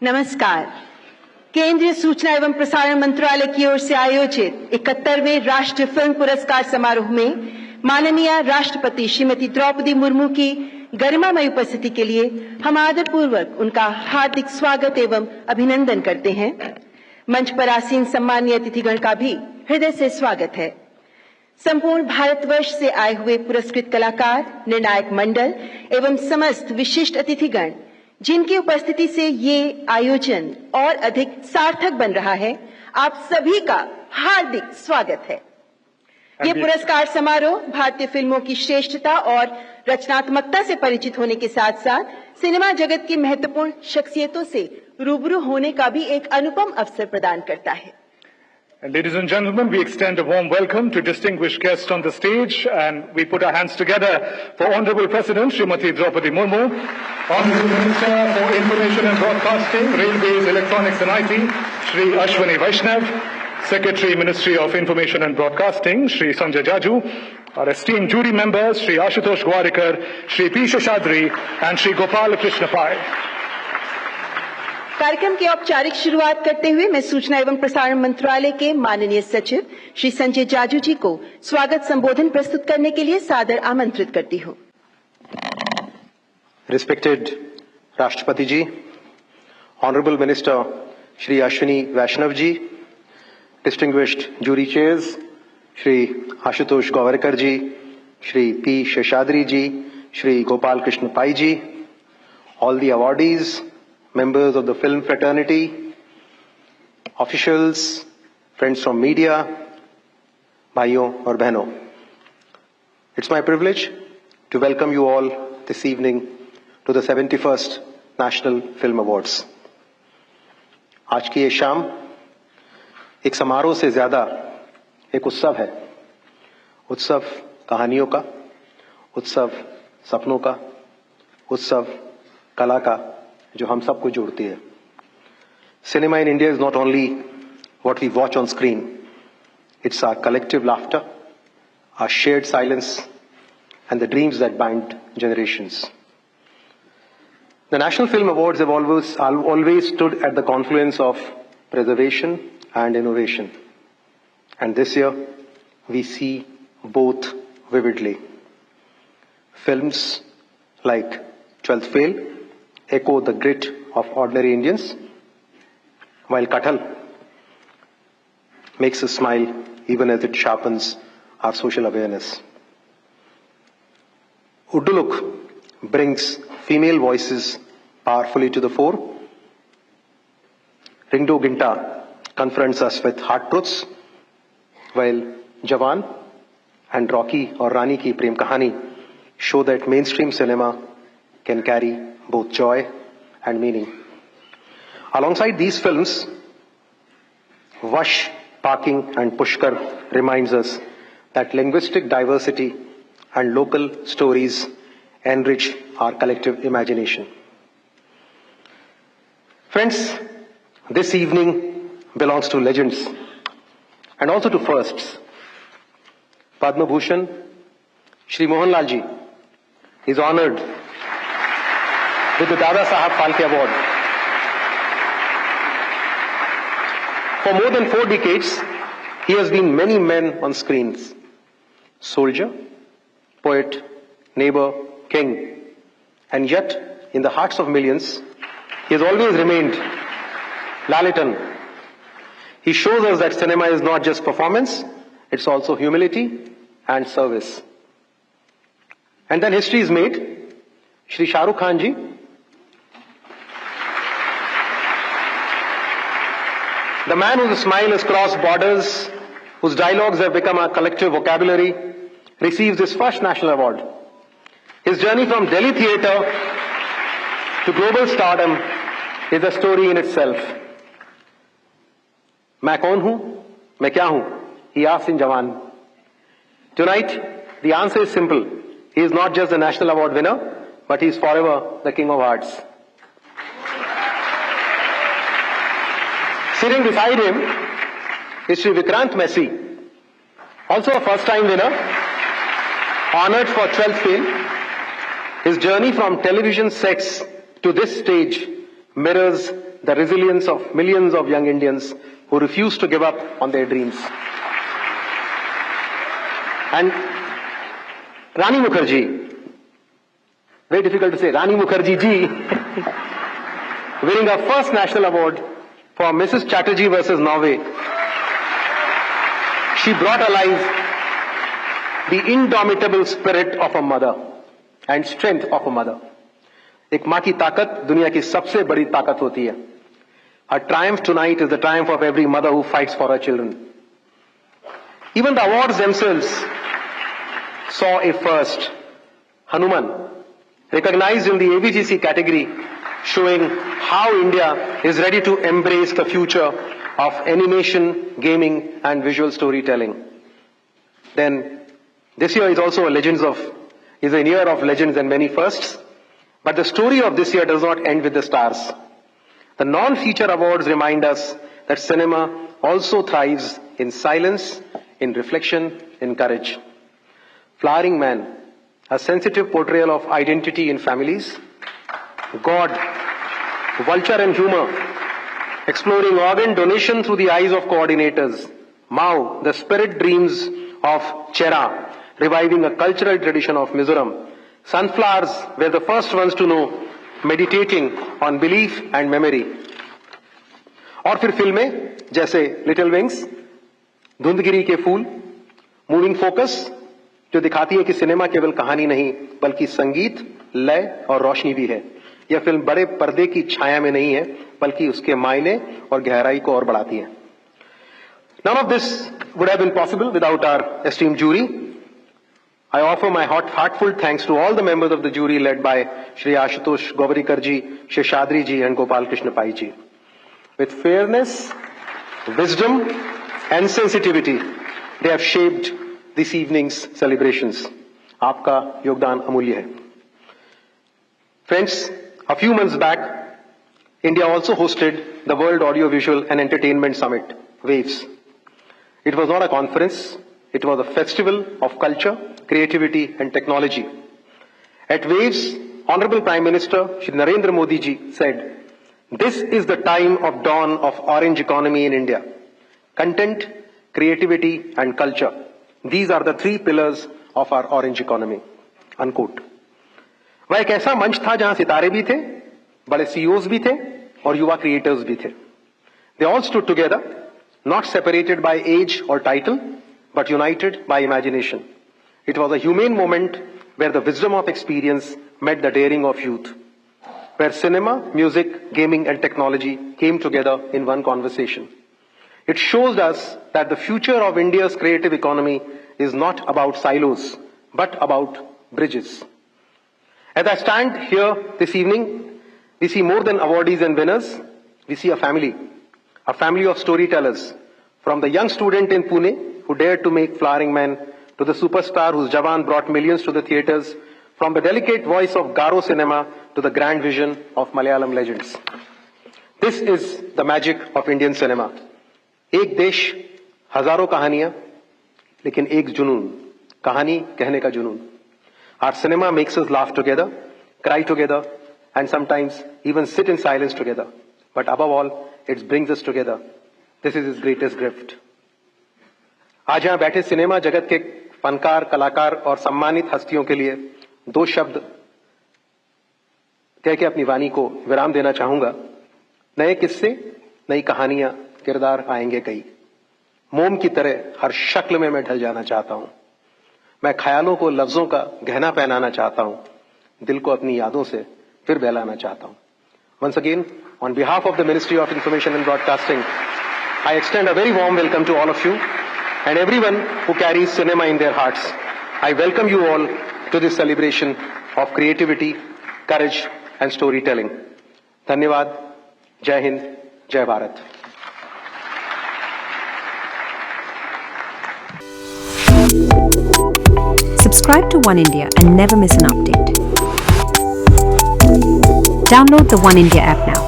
नमस्कार। केंद्रीय सूचना एवं प्रसारण मंत्रालय की ओर से आयोजित 71वें राष्ट्रीय फिल्म पुरस्कार समारोह में माननीय राष्ट्रपति श्रीमती द्रौपदी मुर्मू की गरिमामय उपस्थिति के लिए हम आदरपूर्वक उनका हार्दिक स्वागत एवं अभिनंदन करते हैं। मंच पर आसीन सम्मानीय अतिथिगण का भी हृदय से स्वागत है। संपूर्ण भारतवर्ष से आए हुए पुरस्कृत कलाकार, निर्णायक मंडल एवं समस्त विशिष्ट अतिथिगण जिनकी उपस्थिति से ये आयोजन और अधिक सार्थक बन रहा है, आप सभी का हार्दिक स्वागत है। ये पुरस्कार समारोह भारतीय फिल्मों की श्रेष्ठता और रचनात्मकता से परिचित होने के साथ साथ सिनेमा जगत की महत्वपूर्ण शख्सियतों से रूबरू होने का भी एक अनुपम अवसर प्रदान करता है। And ladies and gentlemen, we extend a warm welcome to distinguished guests on the stage, and we put our hands together for Honorable President Srimati Draupadi Murmu, Honorable Minister for Information and Broadcasting, Railways, Electronics and IT, Shri Ashwini Vaishnav, Secretary, Ministry of Information and Broadcasting, Shri Sanjay Jaju, our esteemed jury members, Shri Ashutosh Gwarikar, Shri P. Sheshadri, and Shri Gopal Krishna Pai. कार्यक्रम की औपचारिक शुरुआत करते हुए मैं सूचना एवं प्रसारण मंत्रालय के माननीय सचिव श्री संजय जाजू जी को स्वागत संबोधन प्रस्तुत करने के लिए सादर आमंत्रित करती हूँ। Respected राष्ट्रपति ji, Honorable Minister Shri Ashwini Vaishnaw ji, Distinguished Jury Chairs Shri Ashutosh Gowariker ji, Shri P Seshadri ji, Shri Gopal Krishna Pai ji, all the awardees, members of the film fraternity, officials, friends from media, भाइयों और बहनों, it's my privilege to welcome you all this evening to the 71st National Film Awards. आज की ये शाम एक समारोह से ज्यादा एक उत्सव है। उत्सव कहानियों का, उत्सव सपनों का, उत्सव कला का, जो हम सबको जोड़ती है। Cinema in India is not only what we watch on screen, it's our collective laughter, our shared silence, and the dreams that bind generations. The National Film Awards have always stood at the confluence of preservation and innovation. And this year, we see both vividly. Films like 12th Fail echo the grit of ordinary Indians, while Kathal makes us smile even as it sharpens our social awareness. Udduluk brings female voices powerfully to the fore. Ringdo Ginta confronts us with hard truths, while Jawan and Rocky or Rani Ki Prem Kahani show that mainstream cinema can carry both joy and meaning. Alongside these films, Vash, Parking and Pushkar reminds us that linguistic diversity and local stories enrich our collective imagination. Friends, this evening belongs to legends and also to firsts. Padma Bhushan, Shri Mohanlal ji is honored with the Dada Sahab Phalke Award. For more than 4 decades, he has been many men on screens. Soldier, poet, neighbor, king. And yet, in the hearts of millions, he has always remained Lalitan. He shows us that cinema is not just performance, it's also humility and service. And then history is made. Shri Shah Rukh Khan ji, the man whose smile has crossed borders, whose dialogues have become a collective vocabulary, receives his first national award. His journey from Delhi theatre to global stardom is a story in itself. मैं कौन हूं? मैं क्या हूं? He asks in Jawan. Tonight, the answer is simple. He is not just the national award winner, but he is forever the king of hearts. Sitting beside him is Shri Vikrant Messi, also a first-time winner, honored for 12th Fail. His journey from television sets to this stage mirrors the resilience of millions of young Indians who refuse to give up on their dreams. And Rani Mukherjee, very difficult to say, Rani Mukherjee ji, winning her first national award for Mrs. Chatterjee versus Norway. She brought alive the indomitable spirit of a mother and strength of a mother. एक माँ की ताकत दुनिया की सबसे बड़ी ताकत होती है. Her triumph tonight is the triumph of every mother who fights for her children. Even the awards themselves saw a first. Hanuman, recognized in the AVGC category, showing how India is ready to embrace the future of animation, gaming and visual storytelling. Then this year is also a year of legends and many firsts. But the story of this year does not end with the stars. The non-feature awards remind us that cinema also thrives in silence, in reflection, in courage. Flowering Man, a sensitive portrayal of identity in families. God, Vulture and Humor, exploring organ donation through the eyes of coordinators. Mao, the spirit dreams of Chera, reviving a cultural tradition of Mizoram. Sunflowers were the first ones to know, meditating on belief and memory. और फिर फिल्में जैसे little wings, धुंधगिरी के फूल, moving focus, जो दिखाती है कि cinema केवल कहानी नहीं बल्कि संगीत, लय और रोशनी भी है. यह फिल्म बड़े पर्दे की छाया में नहीं है बल्कि उसके मायने और गहराई को और बढ़ाती है. None of this would have been possible without our esteemed jury. I offer my heartfelt thanks to all the members of the jury led by Shri Ashutosh Govarikar ji, Sheshadri ji and Gopal Krishna Pai ji. With fairness, wisdom and sensitivity, they have shaped this evening's celebrations. आपका योगदान अमूल्य है. Friends, a few months back, India also hosted the World Audiovisual and Entertainment Summit, WAVES. It was not a conference, it was a festival of culture, creativity and technology. At WAVES, Honorable Prime Minister Shri Narendra Modi ji said, "This is the time of dawn of orange economy in India. Content, creativity and culture. These are the three pillars of our orange economy." Unquote. वह एक ऐसा मंच था जहां सितारे भी थे, बड़े CEOs भी थे और युवा क्रिएटर्स भी थे. They all stood together, not separated by age or title, but united by imagination. It was a humane moment where the wisdom of experience met the daring of youth, where cinema, music, gaming and technology came together in one conversation. It shows us that the future of India's creative economy is not about silos, but about bridges. As I stand here this evening, we see more than awardees and winners. We see a family of storytellers, from the young student in Pune who dared to make Flowering Man, to the superstar whose Jawan brought millions to the theatres, from the delicate voice of Garo cinema to the grand vision of Malayalam legends. This is the magic of Indian cinema. एक देश, हजारों कहानियां, लेकिन एक जुनून, कहानी कहने का जुनून. Our cinema makes us laugh together, cry together, and sometimes even sit in silence together. But above all, it brings us together. This is its greatest gift. आज यहां बैठे सिनेमा जगत के फनकार, कलाकार और सम्मानित हस्तियों के लिए दो शब्द कह के अपनी वाणी को विराम देना चाहूंगा. नए किस्से, नई कहानियां, किरदार आएंगे कई. मोम की तरह हर शक्ल में मैं ढल जाना चाहता हूं. मैं ख्यालों को लफ्जों का गहना पहनाना चाहता हूं. दिल को अपनी यादों से फिर बहलाना चाहता हूं. Once again, on behalf of the Ministry of Information and Broadcasting, I extend a very warm welcome to all of you and everyone who carries cinema in their hearts. I welcome you all to this celebration of creativity, courage and storytelling. Dhanyavad. Jai Hind. Jai Bharat. Subscribe to One India and never miss an update. Download the One India app now.